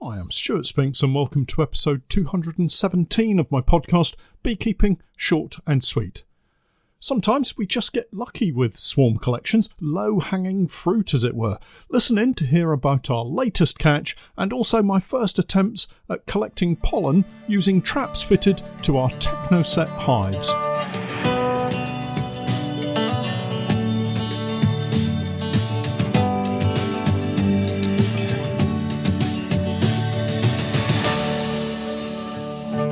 Hi, I'm Stewart Spinks and welcome to episode 217 of my podcast, Beekeeping Short and Sweet. Sometimes we just get lucky with swarm collections, low-hanging fruit as it were. Listen in to hear about our latest catch and also my first attempts at collecting pollen using traps fitted to our Technoset hives.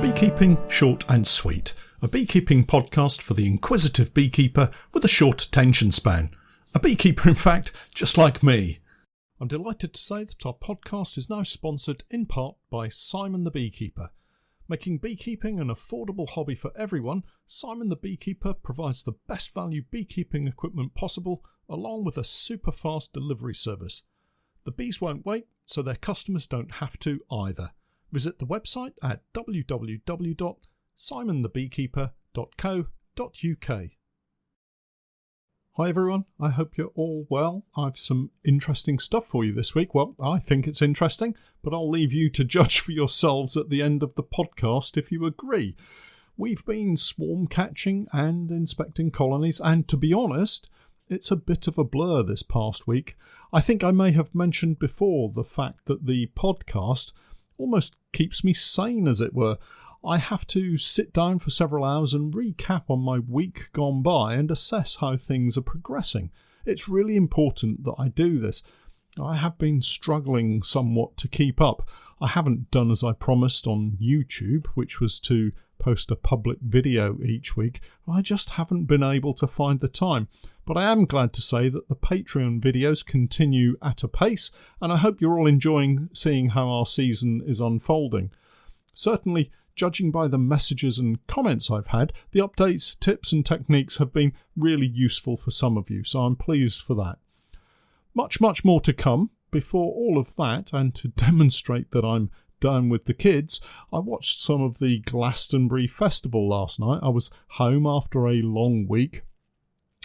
Beekeeping Short and Sweet, a beekeeping podcast for the inquisitive beekeeper with a short attention span. A beekeeper, in fact, just like me. I'm delighted to say that our podcast is now sponsored in part by Simon the Beekeeper. Making beekeeping an affordable hobby for everyone, Simon the Beekeeper provides the best value beekeeping equipment possible, along with a super fast delivery service. The bees won't wait, so their customers don't have to either. Visit the website at www.simonthebeekeeper.co.uk. Hi everyone, I hope you're all well. I've some interesting stuff for you this week. Well, I think it's interesting, but I'll leave you to judge for yourselves at the end of the podcast if you agree. We've been swarm catching and inspecting colonies, and to be honest, it's a bit of a blur this past week. I think I may have mentioned before the fact that the podcast almost keeps me sane, as it were. I have to sit down for several hours and recap on my week gone by and assess how things are progressing. It's really important that I do this. I have been struggling somewhat to keep up. I haven't done as I promised on YouTube, which was to post a public video each week. I just haven't been able to find the time. But I am glad to say that the Patreon videos continue at a pace, and I hope you're all enjoying seeing how our season is unfolding. Certainly, judging by the messages and comments I've had, the updates, tips and techniques have been really useful for some of you, so I'm pleased for that. Much more to come. Before all of that, and to demonstrate that I'm down with the kids, I watched some of the Glastonbury Festival last night. I was home after a long week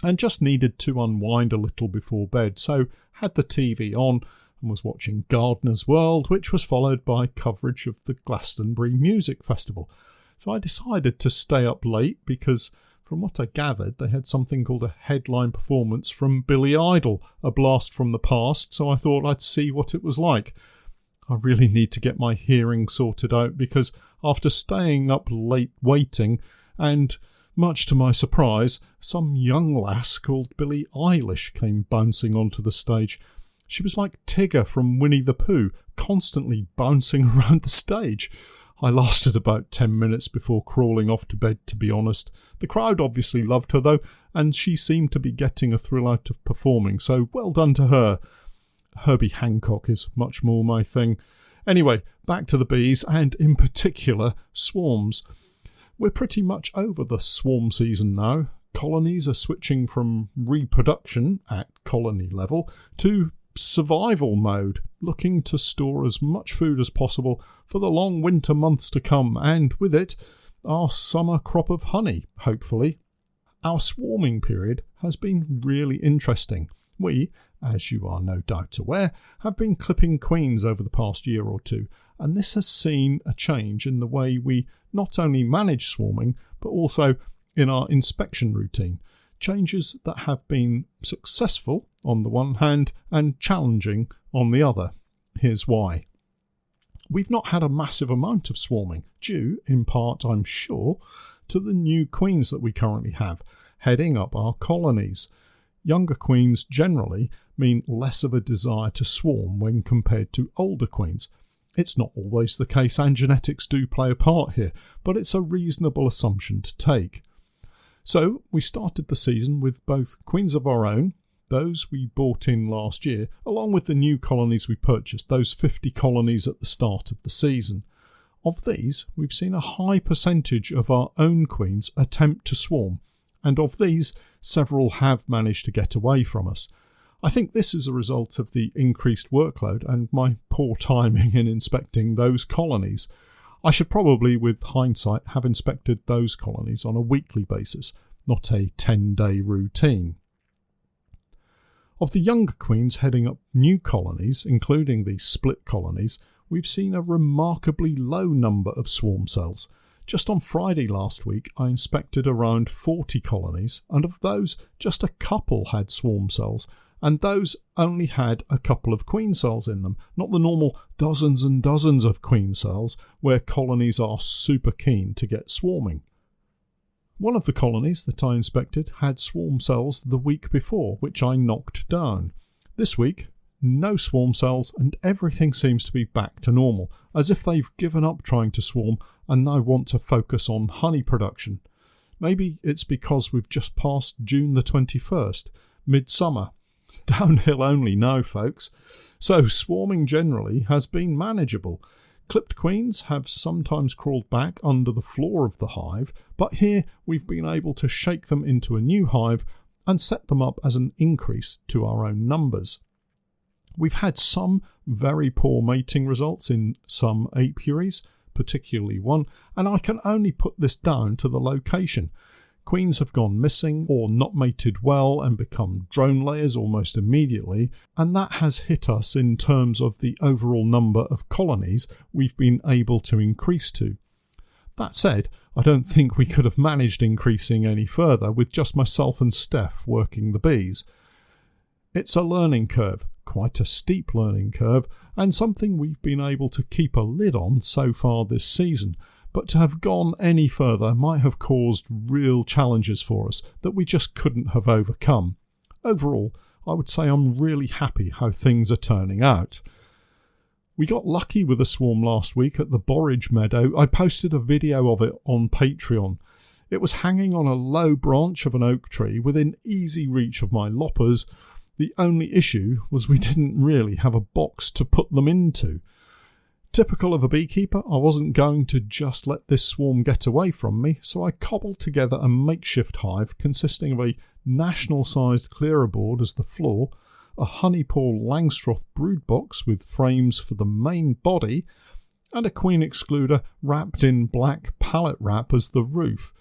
and just needed to unwind a little before bed, so had the TV on and was watching Gardener's World, which was followed by coverage of the Glastonbury Music Festival. So I decided to stay up late because, from what I gathered, they had something called a headline performance from Billy Idol, a blast from the past, so I thought I'd see what it was like. I really need to get my hearing sorted out because after staying up late waiting, and much to my surprise, some young lass called Billie Eilish came bouncing onto the stage. She was like Tigger from Winnie the Pooh, constantly bouncing around the stage. I lasted about 10 minutes before crawling off to bed, to be honest. The crowd obviously loved her though, and she seemed to be getting a thrill out of performing, so well done to her. Herbie Hancock is much more my thing. Anyway, back to the bees, and in particular, swarms. We're pretty much over the swarm season now. Colonies are switching from reproduction at colony level to survival mode, looking to store as much food as possible for the long winter months to come, and with it, our summer crop of honey, hopefully. Our swarming period has been really interesting. We, as you are no doubt aware, have been clipping queens over the past year or two, and this has seen a change in the way we not only manage swarming, but also in our inspection routine. Changes that have been successful on the one hand and challenging on the other. Here's why. We've not had a massive amount of swarming, due in part, I'm sure, to the new queens that we currently have, heading up our colonies. Younger queens generally mean less of a desire to swarm when compared to older queens. It's not always the case, and genetics do play a part here, but it's a reasonable assumption to take. So we started the season with both queens of our own, those we bought in last year, along with the new colonies we purchased, those 50 colonies at the start of the season. Of these, we've seen a high percentage of our own queens attempt to swarm, and of these, several have managed to get away from us. I think this is a result of the increased workload and my poor timing in inspecting those colonies. I should probably, with hindsight, have inspected those colonies on a weekly basis, not a 10-day routine. Of the younger queens heading up new colonies, including the split colonies, we've seen a remarkably low number of swarm cells. Just on Friday last week, I inspected around 40 colonies, and of those, just a couple had swarm cells, and those only had a couple of queen cells in them, not the normal dozens and dozens of queen cells where colonies are super keen to get swarming. One of the colonies that I inspected had swarm cells the week before, which I knocked down. This week, no swarm cells, and everything seems to be back to normal, as if they've given up trying to swarm and now want to focus on honey production. Maybe it's because we've just passed June the 21st, midsummer. Downhill only now, folks. So swarming generally has been manageable. Clipped queens have sometimes crawled back under the floor of the hive, but here we've been able to shake them into a new hive and set them up as an increase to our own numbers. We've had some very poor mating results in some apiaries, particularly one, and I can only put this down to the location. Queens have gone missing or not mated well and become drone layers almost immediately, and that has hit us in terms of the overall number of colonies we've been able to increase to. That said, I don't think we could have managed increasing any further with just myself and Steph working the bees. It's a learning curve, quite a steep learning curve, and something we've been able to keep a lid on so far this season. But to have gone any further might have caused real challenges for us that we just couldn't have overcome. Overall, I would say I'm really happy how things are turning out. We got lucky with a swarm last week at the borage meadow. I posted a video of it on Patreon. It was hanging on a low branch of an oak tree within easy reach of my loppers. The only issue was we didn't really have a box to put them into. Typical of a beekeeper, I wasn't going to just let this swarm get away from me, so I cobbled together a makeshift hive consisting of a national-sized clearer board as the floor, a honeypole Langstroth brood box with frames for the main body, and a queen excluder wrapped in black pallet wrap as the roof.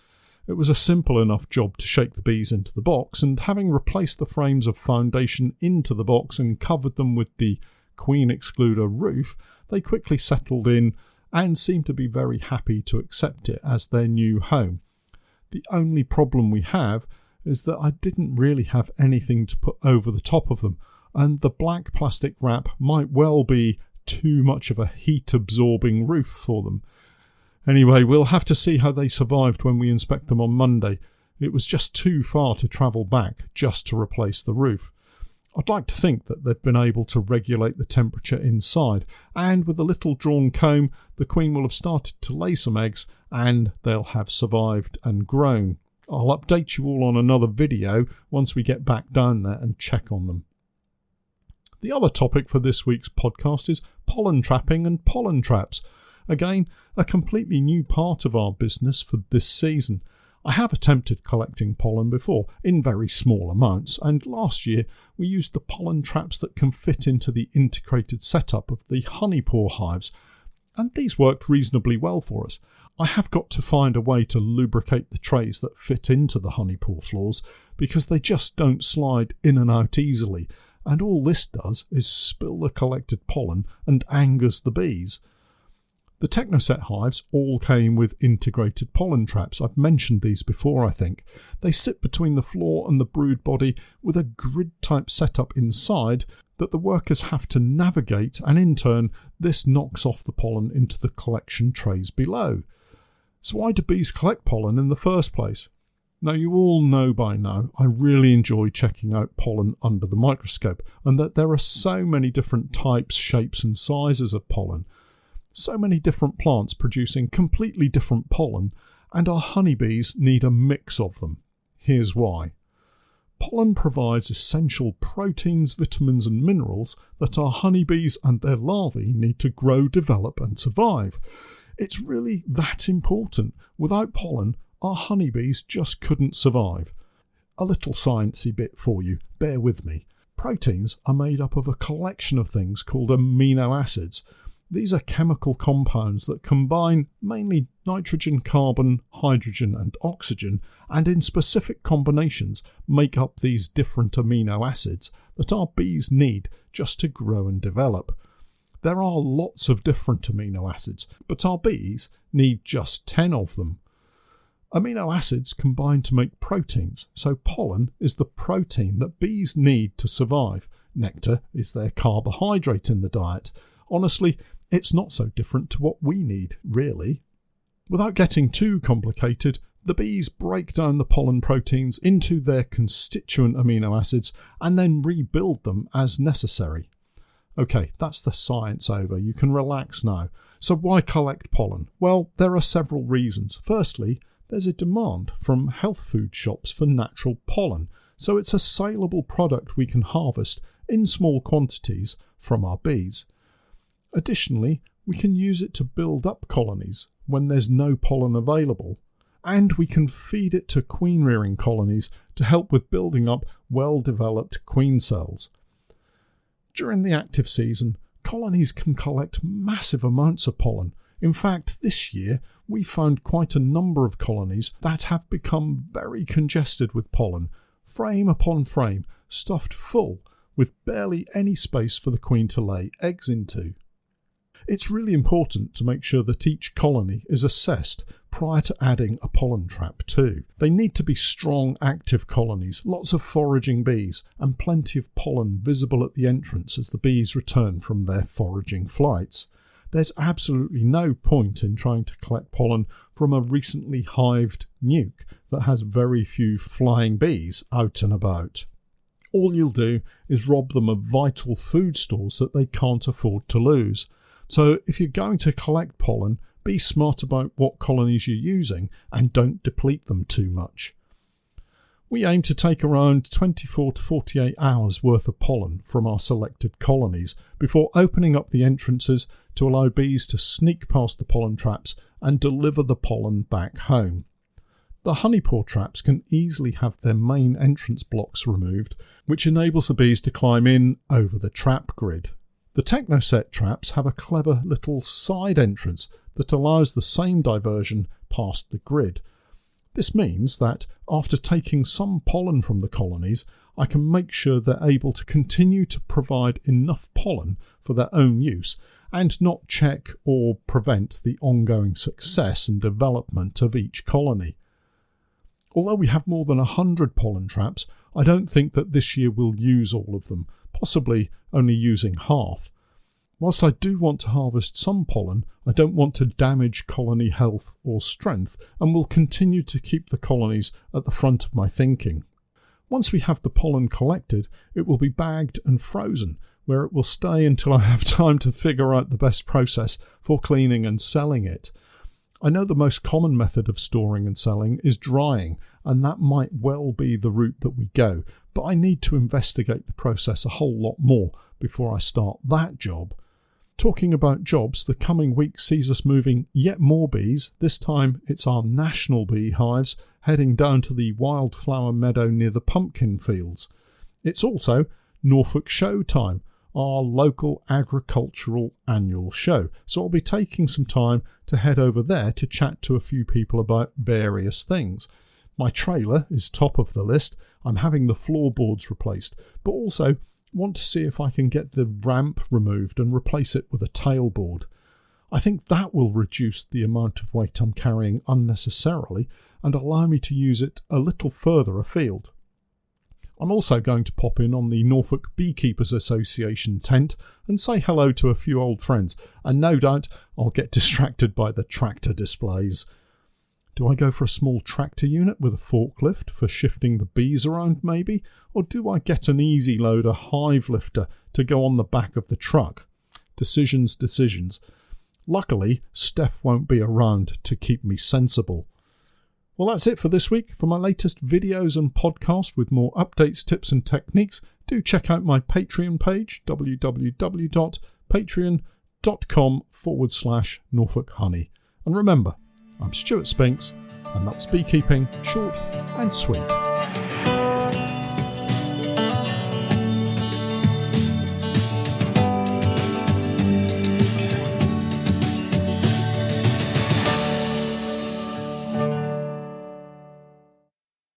It was a simple enough job to shake the bees into the box, and having replaced the frames of foundation into the box and covered them with the queen excluder roof, they quickly settled in and seemed to be very happy to accept it as their new home. The only problem we have is that I didn't really have anything to put over the top of them, and the black plastic wrap might well be too much of a heat-absorbing roof for them. Anyway, we'll have to see how they survived when we inspect them on Monday. It was just too far to travel back just to replace the roof. I'd like to think that they've been able to regulate the temperature inside, and with a little drawn comb, the queen will have started to lay some eggs and they'll have survived and grown. I'll update you all on another video once we get back down there and check on them. The other topic for this week's podcast is pollen trapping and pollen traps. Again, a completely new part of our business for this season. I have attempted collecting pollen before, in very small amounts, and last year we used the pollen traps that can fit into the integrated setup of the honeypore hives, and these worked reasonably well for us. I have got to find a way to lubricate the trays that fit into the honeypore floors, because they just don't slide in and out easily, and all this does is spill the collected pollen and angers the bees. The Technoset hives all came with integrated pollen traps. I've mentioned these before, I think. They sit between the floor and the brood body with a grid-type setup inside that the workers have to navigate, and in turn, this knocks off the pollen into the collection trays below. So why do bees collect pollen in the first place? Now, you all know by now I really enjoy checking out pollen under the microscope, and that there are so many different types, shapes and sizes of pollen. So many different plants producing completely different pollen, and our honeybees need a mix of them. Here's why. Pollen provides essential proteins, vitamins and minerals that our honeybees and their larvae need to grow, develop and survive. It's really that important. Without pollen, our honeybees just couldn't survive. A little sciencey bit for you, bear with me. Proteins are made up of a collection of things called amino acids. These are chemical compounds that combine mainly nitrogen, carbon, hydrogen and oxygen, and in specific combinations make up these different amino acids that our bees need just to grow and develop. There are lots of different amino acids, but our bees need just 10 of them. Amino acids combine to make proteins, so pollen is the protein that bees need to survive. Nectar is their carbohydrate in the diet. Honestly, it's not so different to what we need, really. Without getting too complicated, the bees break down the pollen proteins into their constituent amino acids and then rebuild them as necessary. Okay, that's the science over. You can relax now. So why collect pollen? Well, there are several reasons. Firstly, there's a demand from health food shops for natural pollen, so it's a saleable product we can harvest in small quantities from our bees. Additionally, we can use it to build up colonies when there's no pollen available, and we can feed it to queen rearing colonies to help with building up well-developed queen cells. During the active season, colonies can collect massive amounts of pollen. In fact, this year we found quite a number of colonies that have become very congested with pollen, frame upon frame, stuffed full, with barely any space for the queen to lay eggs into. It's really important to make sure that each colony is assessed prior to adding a pollen trap too. They need to be strong, active colonies, lots of foraging bees, and plenty of pollen visible at the entrance as the bees return from their foraging flights. There's absolutely no point in trying to collect pollen from a recently hived nuke that has very few flying bees out and about. All you'll do is rob them of vital food stores that they can't afford to lose. So if you're going to collect pollen, be smart about what colonies you're using and don't deplete them too much. We aim to take around 24 to 48 hours worth of pollen from our selected colonies before opening up the entrances to allow bees to sneak past the pollen traps and deliver the pollen back home. The honey pour traps can easily have their main entrance blocks removed, which enables the bees to climb in over the trap grid. The Technoset traps have a clever little side entrance that allows the same diversion past the grid. This means that after taking some pollen from the colonies, I can make sure they're able to continue to provide enough pollen for their own use and not check or prevent the ongoing success and development of each colony. Although we have more than 100 pollen traps, I don't think that this year we'll use all of them, possibly only using half. Whilst I do want to harvest some pollen, I don't want to damage colony health or strength and will continue to keep the colonies at the front of my thinking. Once we have the pollen collected, it will be bagged and frozen, where it will stay until I have time to figure out the best process for cleaning and selling it. I know the most common method of storing and selling is drying, and that might well be the route that we go, but I need to investigate the process a whole lot more before I start that job. Talking about jobs, the coming week sees us moving yet more bees. This time it's our national beehives heading down to the wildflower meadow near the pumpkin fields. It's also Norfolk show time, our local agricultural annual show. So I'll be taking some time to head over there to chat to a few people about various things. My trailer is top of the list. I'm having the floorboards replaced, but also want to see if I can get the ramp removed and replace it with a tailboard. I think that will reduce the amount of weight I'm carrying unnecessarily and allow me to use it a little further afield. I'm also going to pop in on the Norfolk Beekeepers Association tent and say hello to a few old friends, and no doubt I'll get distracted by the tractor displays. Do I go for a small tractor unit with a forklift for shifting the bees around maybe? Or do I get an easy loader hive lifter to go on the back of the truck? Decisions. Luckily, Steph won't be around to keep me sensible. Well, that's it for this week. For my latest videos and podcasts with more updates, tips and techniques, do check out my Patreon page, www.patreon.com/Norfolk Honey. And remember, I'm Stewart Spinks, and that's Beekeeping Short and Sweet.